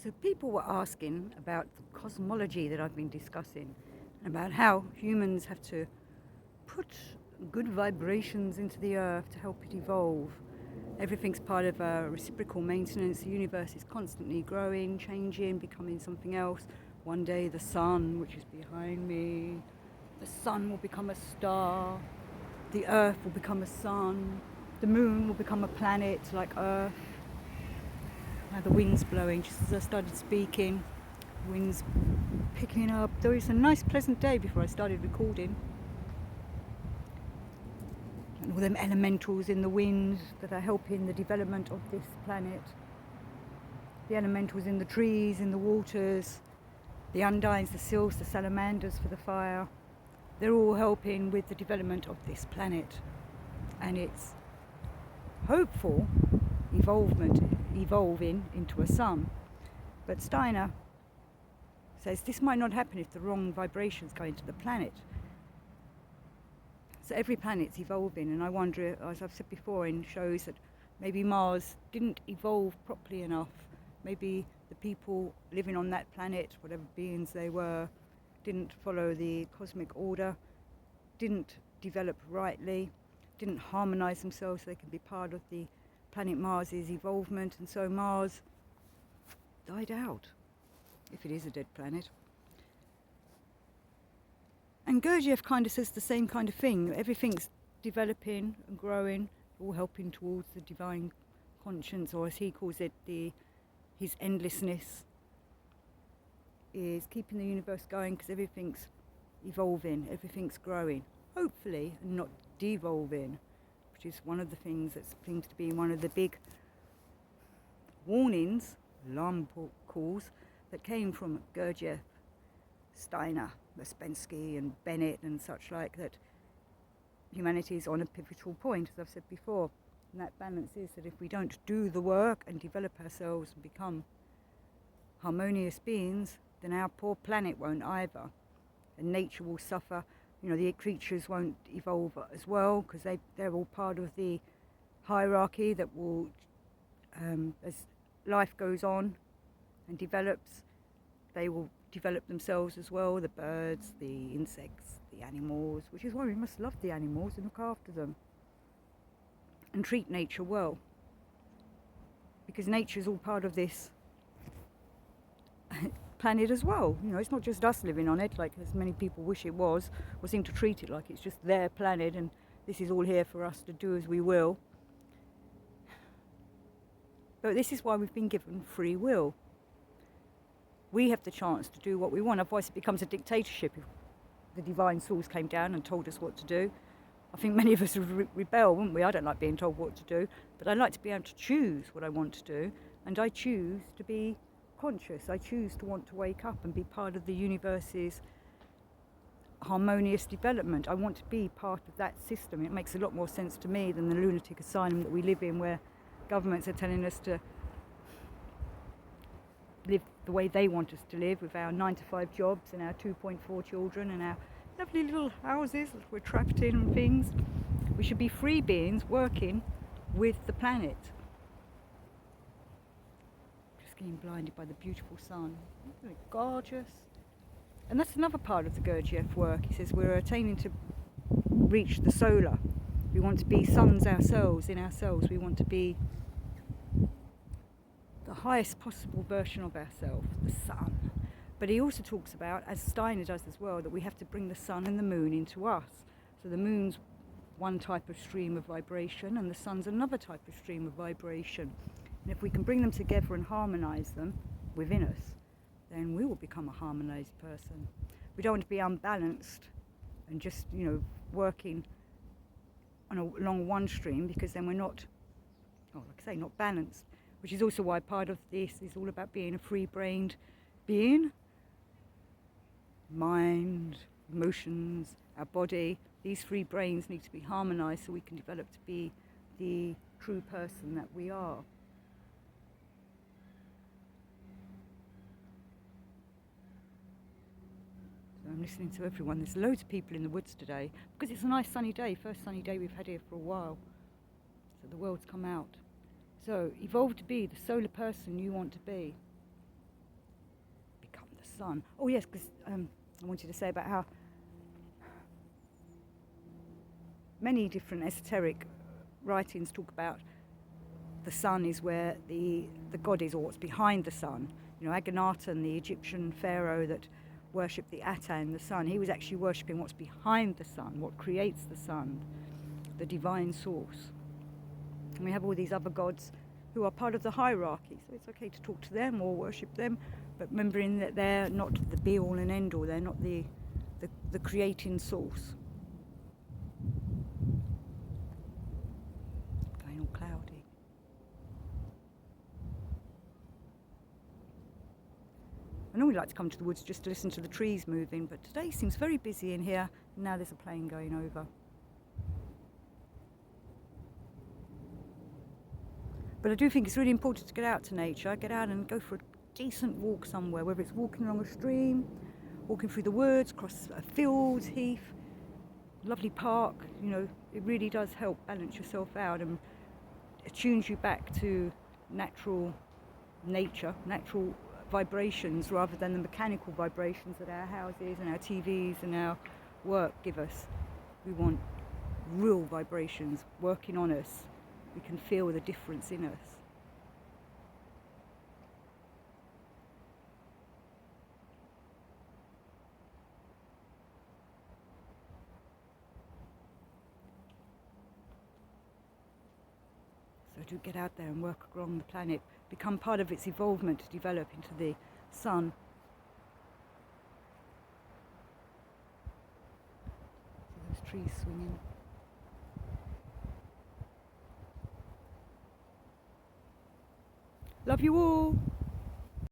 So people were asking about the cosmology that I've been discussing, and about how humans have to put good vibrations into the earth to help it evolve. Everything's part of a reciprocal maintenance. The universe is constantly growing, changing, becoming something else. One day the sun, which is behind me, the sun will become a star, the earth will become a sun, the moon will become a planet like Earth. Now the wind's blowing just as I started speaking. Wind's picking up. There was a nice pleasant day before I started recording. And all them elementals in the wind that are helping the development of this planet. The elementals in the trees, in the waters, the undines, the sylphs, the salamanders for the fire. They're all helping with the development of this planet. And it's hopeful evolving into a sun. But Steiner says this might not happen if the wrong vibrations go into the planet. So every planet's evolving, and I wonder, as I've said before in shows, that maybe Mars didn't evolve properly enough. Maybe the people living on that planet, whatever beings they were, didn't follow the cosmic order, didn't develop rightly, didn't harmonize themselves so they can be part of the planet Mars's evolvement, and so Mars died out, if it is a dead planet. And Gurdjieff kind of says the same kind of thing. Everything's developing and growing, all helping towards the divine conscience, or as he calls it, his endlessness is keeping the universe going because everything's evolving, everything's growing, hopefully, and not devolving, which is one of the things that seems to be one of the big warnings, alarm calls, that came from Gurdjieff, Steiner, Ouspensky and Bennett and such like, that humanity is on a pivotal point, as I've said before. And that balance is that if we don't do the work and develop ourselves and become harmonious beings, then our poor planet won't either. And nature will suffer. You know, the creatures won't evolve as well because they're all part of the hierarchy that will, as life goes on and develops, they will develop themselves as well, the birds, the insects, the animals, which is why we must love the animals and look after them and treat nature well, because nature is all part of this planet as well. You know, it's not just us living on it like as many people wish it was, or seem to treat it like it's just their planet and this is all here for us to do as we will. But this is why we've been given free will. We have the chance to do what we want, otherwise it becomes a dictatorship. If the divine source came down and told us what to do, I think many of us would rebel, wouldn't we? I don't like being told what to do, but I like to be able to choose what I want to do, and I choose to be conscious. I choose to want to wake up and be part of the universe's harmonious development. I want to be part of that system. It makes a lot more sense to me than the lunatic asylum that we live in, where governments are telling us to live the way they want us to live, with our 9-to-5 jobs and our 2.4 children and our lovely little houses that we're trapped in and things. We should be free beings working with the planet. Just getting blinded by the beautiful sun. Isn't it gorgeous? And that's another part of the Gurdjieff work. He says we're attaining to reach the solar. We want to be suns ourselves, in ourselves. We want to be the highest possible version of ourselves, the sun. But he also talks about, as Steiner does as well, that we have to bring the sun and the moon into us. So the moon's one type of stream of vibration and the sun's another type of stream of vibration. And if we can bring them together and harmonise them within us, then we will become a harmonised person. We don't want to be unbalanced and just, working along one stream, because then we're not, like I say, not balanced. Which is also why part of this is all about being a free-brained being. Mind, emotions, our body, these three brains need to be harmonised so we can develop to be the true person that we are. So I'm listening to everyone. There's loads of people in the woods today because it's a nice sunny day, first sunny day we've had here for a while. So the world's come out. So evolve to be the solar person you want to be. sun. Oh yes, because I wanted to say about how many different esoteric writings talk about the sun is where the god is, or what's behind the sun. You know, Akhenaten, the Egyptian pharaoh that worshipped the Aten, the sun, he was actually worshipping what's behind the sun, what creates the sun, the divine source. And we have all these other gods who are part of the hierarchy, so it's okay to talk to them or worship them, but remembering that they're not the be-all and end-all, they're not the creating source. Going all cloudy. I normally like to come to the woods just to listen to the trees moving, but today seems very busy in here, and now there's a plane going over. But I do think it's really important to get out to nature, get out and go for a decent walk somewhere, whether it's walking along a stream, walking through the woods, across a field, heath, lovely park. You know, it really does help balance yourself out and attunes you back to natural nature, natural vibrations, rather than the mechanical vibrations that our houses and our TVs and our work give us. We want real vibrations working on us. We can feel the difference in us. So do get out there and work along the planet, become part of its evolvement to develop into the sun. See those trees swinging. Love you all.